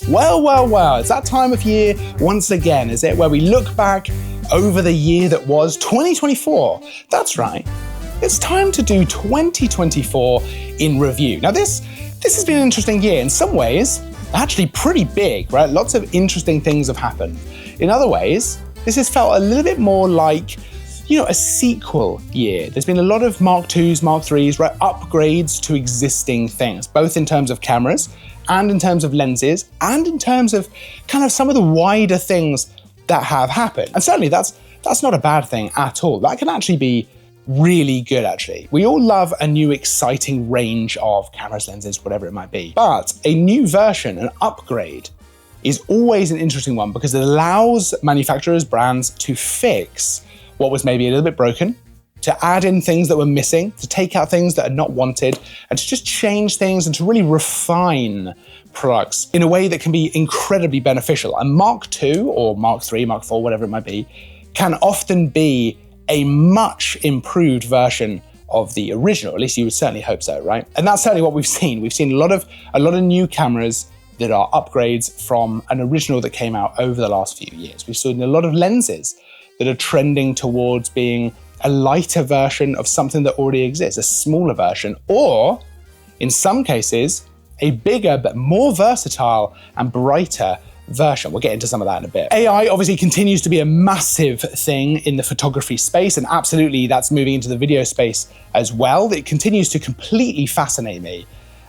Well, it's that time of year once again, is it, where we look back over the year that was 2024. That's right. It's time to do 2024 in review. Now this has been an interesting year. In some ways, actually pretty big, right? Lots of interesting things have happened. In other ways, this has felt a little bit more like, a sequel year. There's been a lot of Mark IIs, Mark IIIs, right? Upgrades to existing things, both in terms of cameras and in terms of lenses and in terms of kind of some of the wider things that have happened. And certainly that's not a bad thing at all. That can actually be really good, actually. We all love a new exciting range of cameras, lenses, whatever it might be. But a new version, an upgrade, is always an interesting one because it allows manufacturers, brands to fix what was maybe a little bit broken, to add in things that were missing, to take out things that are not wanted, and to just change things and to really refine products in a way that can be incredibly beneficial. And Mark II or Mark III, Mark IV, whatever it might be, can often be a much improved version of the original. At least you would certainly hope so, right? And that's certainly what we've seen. We've seen a lot of new cameras that are upgrades from an original that came out over the last few years. We've seen a lot of lenses that are trending towards being a lighter version of something that already exists, a smaller version, or in some cases, a bigger but more versatile and brighter version. We'll get into some of that in a bit. AI obviously continues to be a massive thing in the photography space, and absolutely that's moving into the video space as well. It continues to completely fascinate me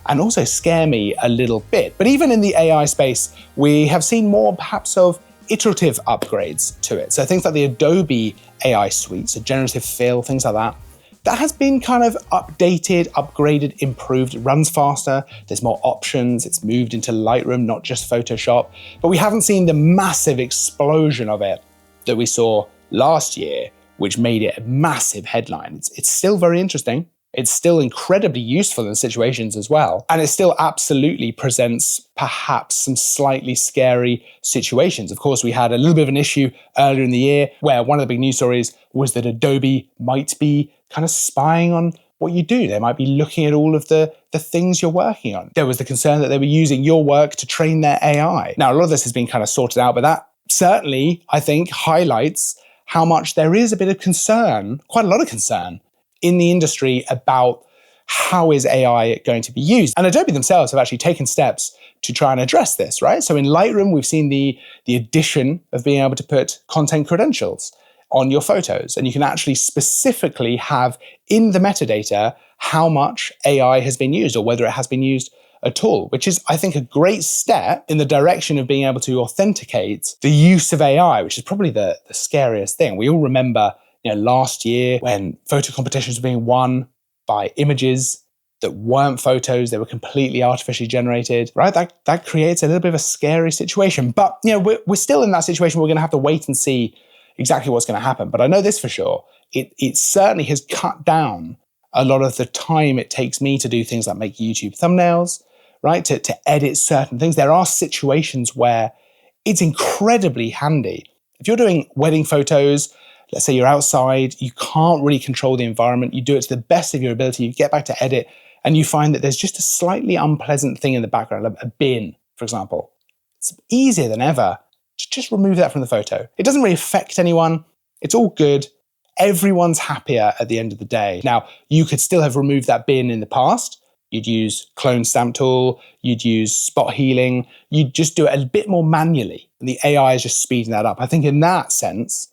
and also scare me a little bit. But even in the AI space, we have seen more perhaps of iterative upgrades to it. So things like the Adobe AI suite, so generative fill, things like that has been kind of updated, upgraded, improved. It runs faster, there's more options, it's moved into Lightroom, not just Photoshop. But we haven't seen the massive explosion of it that we saw last year, which made it a massive headline. It's still very interesting. It's still incredibly useful in situations as well. And it still absolutely presents perhaps some slightly scary situations. Of course, we had a little bit of an issue earlier in the year where one of the big news stories was that Adobe might be kind of spying on what you do. They might be looking at all of the things you're working on. There was the concern that they were using your work to train their AI. Now, a lot of this has been kind of sorted out, but that certainly, I think, highlights how much there is a bit of concern, quite a lot of concern, in the industry about how is AI going to be used. And Adobe themselves have actually taken steps to try and address this, right? So in Lightroom, we've seen the addition of being able to put content credentials on your photos. And you can actually specifically have in the metadata how much AI has been used or whether it has been used at all, which is, I think, a great step in the direction of being able to authenticate the use of AI, which is probably the scariest thing. We all remember last year when photo competitions were being won by images that weren't photos, they were completely artificially generated, right? That creates a little bit of a scary situation. But we're still in that situation. We're going to have to wait and see exactly what's going to happen. But I know this for sure. It certainly has cut down a lot of the time it takes me to do things like make YouTube thumbnails, right? To edit certain things. There are situations where it's incredibly handy. If you're doing wedding photos, let's say you're outside, you can't really control the environment, you do it to the best of your ability, you get back to edit, and you find that there's just a slightly unpleasant thing in the background, a bin, for example. It's easier than ever to just remove that from the photo. It doesn't really affect anyone, it's all good, everyone's happier at the end of the day. Now, you could still have removed that bin in the past, you'd use clone stamp tool, you'd use spot healing, you'd just do it a bit more manually, and the AI is just speeding that up. I think in that sense,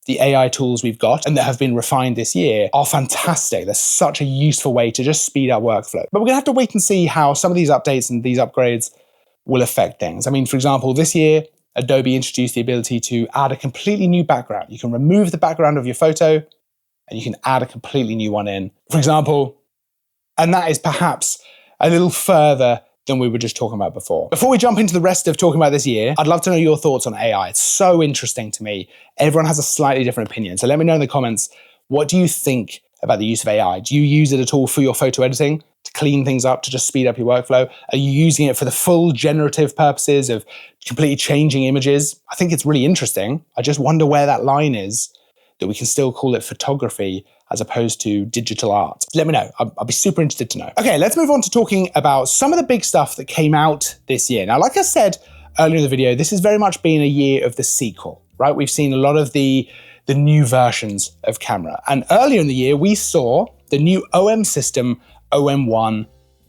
the AI tools we've got and that have been refined this year are fantastic. They're such a useful way to just speed up workflow. But we're gonna have to wait and see how some of these updates and these upgrades will affect things. I mean, for example, this year, Adobe introduced the ability to add a completely new background. You can remove the background of your photo and you can add a completely new one in, for example. And that is perhaps a little further than we were just talking about before. Before we jump into the rest of talking about this year, I'd love to know your thoughts on AI. It's so interesting to me. Everyone has a slightly different opinion. So let me know in the comments, what do you think about the use of AI? Do you use it at all for your photo editing, to clean things up, to just speed up your workflow? Are you using it for the full generative purposes of completely changing images? I think it's really interesting. I just wonder where that line is that we can still call it photography as opposed to digital art. Let me know. I'll be super interested to know. Okay, let's move on to talking about some of the big stuff that came out this year. Now, like I said earlier in the video, this has very much been a year of the sequel, right? We've seen a lot of the new versions of camera. And earlier in the year, we saw the new OM system, OM1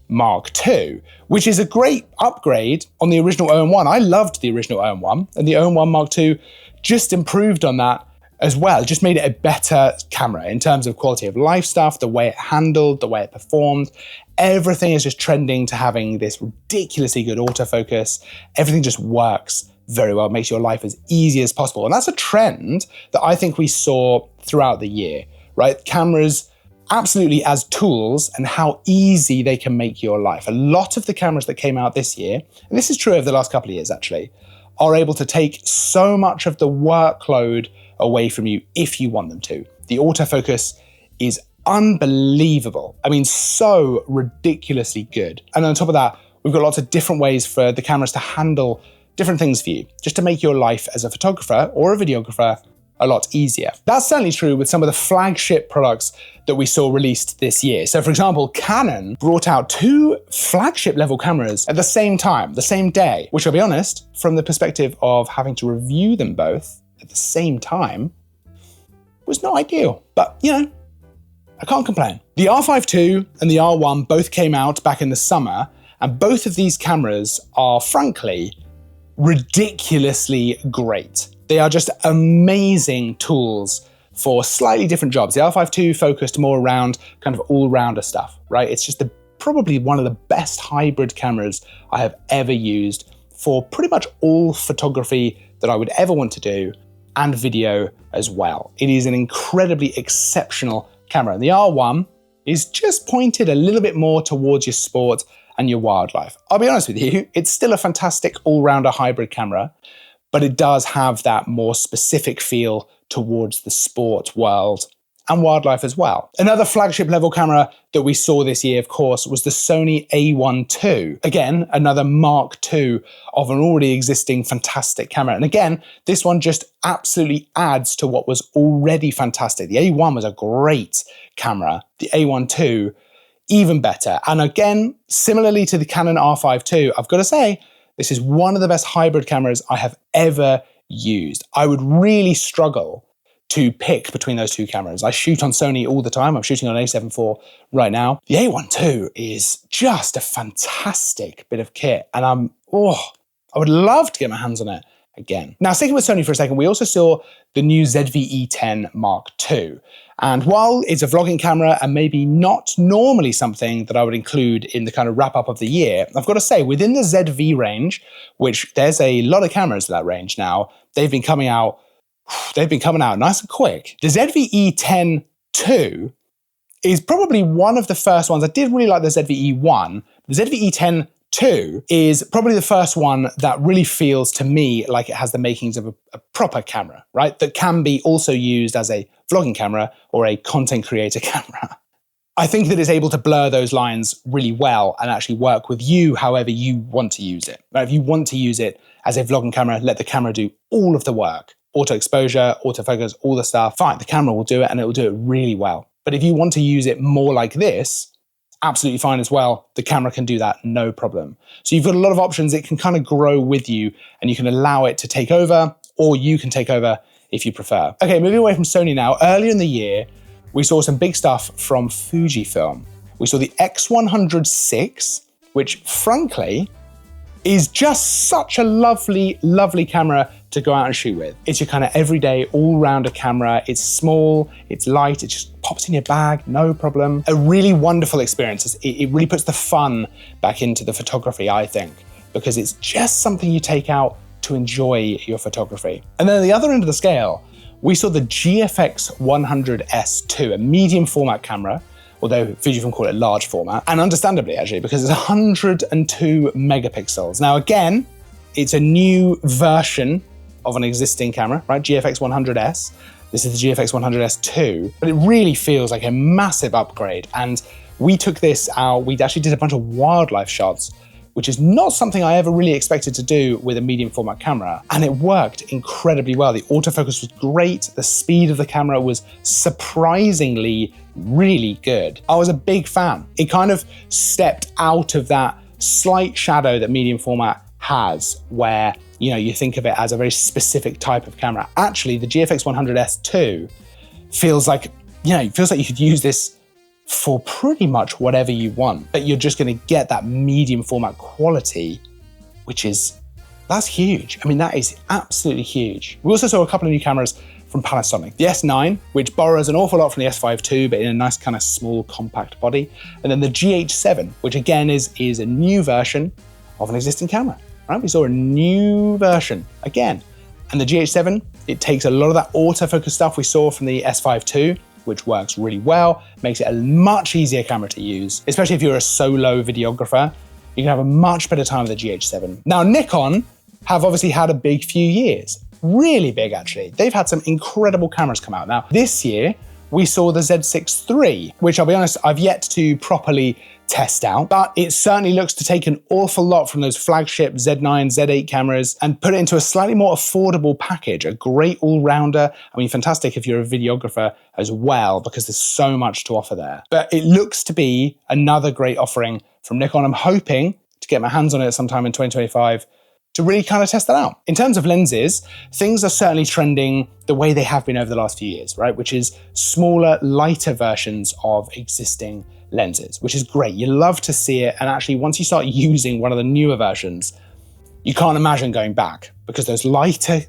Mark II, which is a great upgrade on the original OM1. I loved the original OM1, and the OM1 Mark II just improved on that as well. It just made it a better camera in terms of quality of life stuff, the way it handled, the way it performed. Everything is just trending to having this ridiculously good autofocus. Everything just works very well, makes your life as easy as possible. And that's a trend that I think we saw throughout the year, right? Cameras absolutely as tools and how easy they can make your life. A lot of the cameras that came out this year, and this is true over the last couple of years actually, are able to take so much of the workload away from you if you want them to. The autofocus is unbelievable. I mean, so ridiculously good. And on top of that, we've got lots of different ways for the cameras to handle different things for you, just to make your life as a photographer or a videographer a lot easier. That's certainly true with some of the flagship products that we saw released this year. So for example, Canon brought out 2 flagship level cameras at the same time, the same day, which I'll be honest, from the perspective of having to review them both at the same time, was not ideal. But you know, I can't complain. The R5 II and the R1 both came out back in the summer, and both of these cameras are frankly ridiculously great. They are just amazing tools for slightly different jobs. The R5 II focused more around kind of all-rounder stuff, right? It's just probably one of the best hybrid cameras I have ever used for pretty much all photography that I would ever want to do, and video as well. It is an incredibly exceptional camera. And the R1 is just pointed a little bit more towards your sport and your wildlife. I'll be honest with you, it's still a fantastic all-rounder hybrid camera, but it does have that more specific feel towards the sport world and wildlife as well. Another flagship level camera that we saw this year, of course, was the Sony A1 II. Again, another Mark II of an already existing fantastic camera. And again, this one just absolutely adds to what was already fantastic. The A1 was a great camera. The A1 II, even better. And again, similarly to the Canon R5 II, I've got to say, this is one of the best hybrid cameras I have ever used. I would really struggle to pick between those 2 cameras. I shoot on Sony all the time. I'm shooting on A7 IV right now. The A1 II is just a fantastic bit of kit, and I would love to get my hands on it again. Now, sticking with Sony for a second, we also saw the new ZV-E10 Mark II. And while it's a vlogging camera and maybe not normally something that I would include in the kind of wrap up of the year, I've got to say, within the ZV range, which there's a lot of cameras in that range now, they've been coming out nice and quick. The ZV-E10 II is probably one of the first ones. I did really like the ZV-E1. The ZV-E10 II is probably the first one that really feels to me like it has the makings of a proper camera, right? That can be also used as a vlogging camera or a content creator camera. I think that it's able to blur those lines really well and actually work with you however you want to use it. Right? If you want to use it as a vlogging camera, let the camera do all of the work. Auto exposure, autofocus, all the stuff. Fine, the camera will do it and it will do it really well. But if you want to use it more like this, absolutely fine as well. The camera can do that, no problem. So you've got a lot of options. It can kind of grow with you and you can allow it to take over, or you can take over if you prefer. Okay, moving away from Sony now. Earlier in the year, we saw some big stuff from Fujifilm. We saw the X100VI, which frankly is just such a lovely, lovely camera to go out and shoot with. It's your kind of everyday all-rounder camera. It's small, it's light, it just pops in your bag, no problem. A really wonderful experience. It really puts the fun back into the photography, I think, because it's just something you take out to enjoy your photography. And then at the other end of the scale, we saw the GFX 100S II, a medium format camera, although Fujifilm call it large format, and understandably actually, because it's 102 megapixels. Now again, it's a new version of an existing camera, right? GFX 100S. This is the GFX 100S II, but it really feels like a massive upgrade. And we took this out, we actually did a bunch of wildlife shots, which is not something I ever really expected to do with a medium format camera. And it worked incredibly well. The autofocus was great. The speed of the camera was surprisingly really good. I was a big fan. It kind of stepped out of that slight shadow that medium format has, where you think of it as a very specific type of camera. Actually, the GFX 100S2 feels like you could use this for pretty much whatever you want, but you're just going to get that medium format quality, that's huge. I mean, that is absolutely huge. We also saw a couple of new cameras from Panasonic. The S9, which borrows an awful lot from the S5 II, but in a nice kind of small, compact body. And then the GH7, which again is a new version of an existing camera, right? We saw a new version again. And the GH7, it takes a lot of that autofocus stuff we saw from the S5 II, which works really well, makes it a much easier camera to use, especially if you're a solo videographer. You can have a much better time with the GH7. Now, Nikon have obviously had a big few years. Really big, actually. They've had some incredible cameras come out. Now, this year, we saw the Z6 III, which I'll be honest, I've yet to properly test out, but it certainly looks to take an awful lot from those flagship Z9, Z8 cameras and put it into a slightly more affordable package, a great all-rounder. I mean, fantastic if you're a videographer as well, because there's so much to offer there. But it looks to be another great offering from Nikon. I'm hoping to get my hands on it sometime in 2025 to really kind of test that out. In terms of lenses, things are certainly trending the way they have been over the last few years, right? Which is smaller, lighter versions of existing lenses, which is great. You love to see it. And actually, once you start using one of the newer versions, you can't imagine going back, because those lighter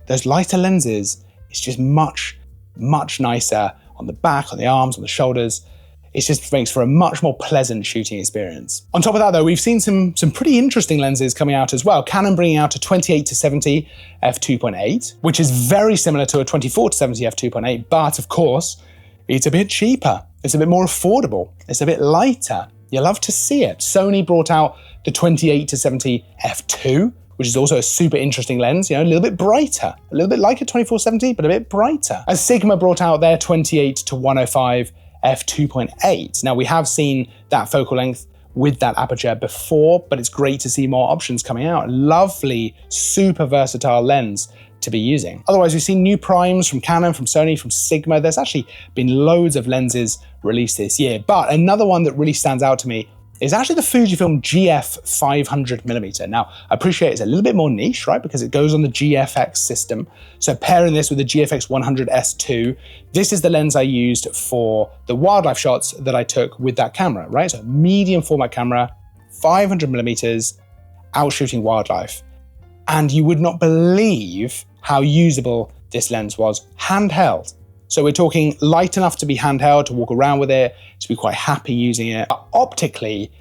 lenses, it's just much, much nicer on the back, on the arms, on the shoulders. It just makes for a much more pleasant shooting experience. On top of that though, we've seen some pretty interesting lenses coming out as well. Canon bringing out a 28-70 f2.8, which is very similar to a 24-70 f2.8, but of course, it's a bit cheaper. It's a bit more affordable. It's a bit lighter. You love to see it. Sony brought out the 28-70 f2, which is also a super interesting lens, a little bit brighter, a little bit like a 24-70, but a bit brighter. And Sigma brought out their 28-105 f2.8. Now, we have seen that focal length with that aperture before, but it's great to see more options coming out. Lovely, super versatile lens to be using. Otherwise, we've seen new primes from Canon, from Sony, from Sigma. There's actually been loads of lenses released this year, but another one that really stands out to me is actually the Fujifilm GF 500mm. Now, I appreciate it's a little bit more niche, right? Because it goes on the GFX system. So pairing this with the GFX 100S2, this is the lens I used for the wildlife shots that I took with that camera, right? So medium format camera, 500mm, out shooting wildlife. And you would not believe how usable this lens was handheld. So we're talking light enough to be handheld, to walk around with it, to be quite happy using it. But optically,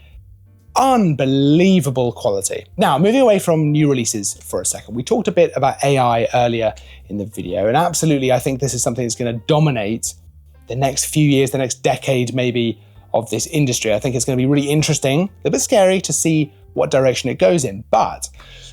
unbelievable quality. Now, moving away from new releases for a second, we talked a bit about AI earlier in the video, and absolutely, I think this is something that's going to dominate the next few years, the next decade maybe, of this industry. I think it's going to be really interesting, a little bit scary to see what direction it goes in. But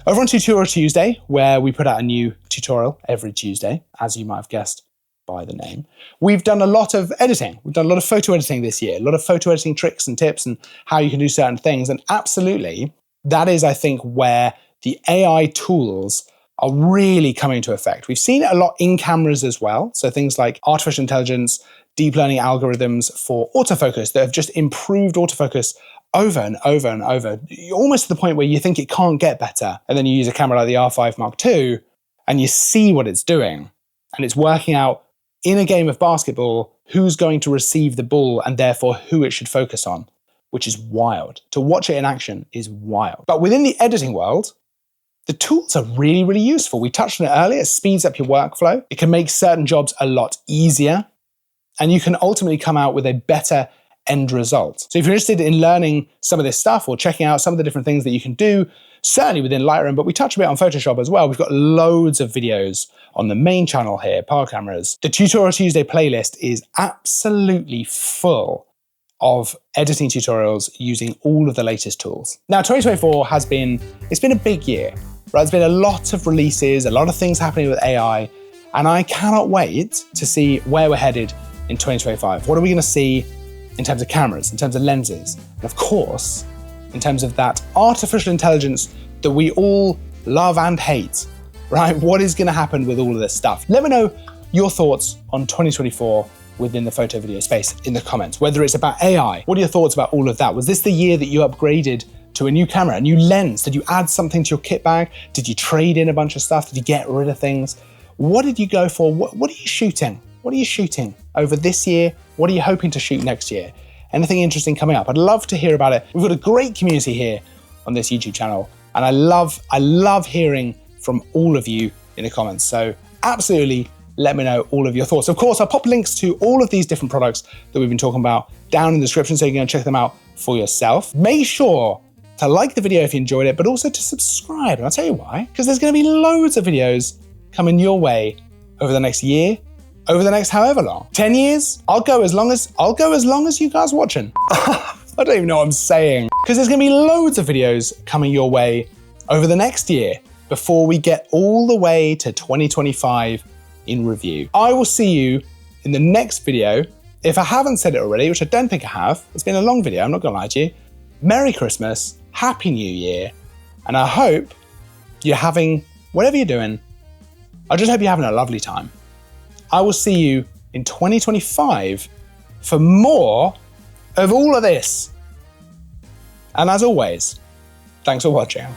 over on Tutorial Tuesday, where we put out a new tutorial every Tuesday, as you might have guessed by the name, we've done a lot of editing. We've done a lot of photo editing this year, a lot of photo editing tricks and tips and how you can do certain things. And absolutely, that is, I think, where the AI tools are really coming into effect. We've seen it a lot in cameras as well. So things like artificial intelligence, deep learning algorithms for autofocus that have just improved autofocus over and over and over, almost to the point where you think it can't get better. And then you use a camera like the R5 Mark II and you see what it's doing. And it's working out in a game of basketball who's going to receive the ball and therefore who it should focus on, which is wild. To watch it in action is wild. But within the editing world, the tools are really, really useful. We touched on it earlier. It speeds up your workflow. It can make certain jobs a lot easier. And you can ultimately come out with a better end result. So if you're interested in learning some of this stuff or checking out some of the different things that you can do, certainly within Lightroom, but we touch a bit on Photoshop as well. We've got loads of videos on the main channel here, Power Cameras. The Tutorial Tuesday playlist is absolutely full of editing tutorials using all of the latest tools. Now, 2024 it's been a big year, right? There's been a lot of releases, a lot of things happening with AI, and I cannot wait to see where we're headed in 2025. What are we going to see in terms of cameras, in terms of lenses, and of course, in terms of that artificial intelligence that we all love and hate, right? What is going to happen with all of this stuff? Let me know your thoughts on 2024 within the photo video space in the comments, whether it's about AI. What are your thoughts about all of that? Was this the year that you upgraded to a new camera, a new lens? Did you add something to your kit bag? Did you trade in a bunch of stuff? Did you get rid of things? What did you go for? What are you shooting? What are you shooting over this year? What are you hoping to shoot next year? Anything interesting coming up? I'd love to hear about it. We've got a great community here on this YouTube channel, and I love hearing from all of you in the comments. So absolutely let me know all of your thoughts. Of course, I'll pop links to all of these different products that we've been talking about down in the description, so you can check them out for yourself. Make sure to like the video if you enjoyed it, but also to subscribe. And I'll tell you why, because there's going to be loads of videos coming your way over the next year, over the next however long. 10 years? I'll go as long as you guys watching. I don't even know what I'm saying. Because there's going to be loads of videos coming your way over the next year before we get all the way to 2025 in review. I will see you in the next video. If I haven't said it already, which I don't think I have, it's been a long video, I'm not gonna lie to you. Merry Christmas, Happy New Year, and I hope you're having, whatever you're doing, I just hope you're having a lovely time. I will see you in 2025 for more of all of this. And as always, thanks for watching.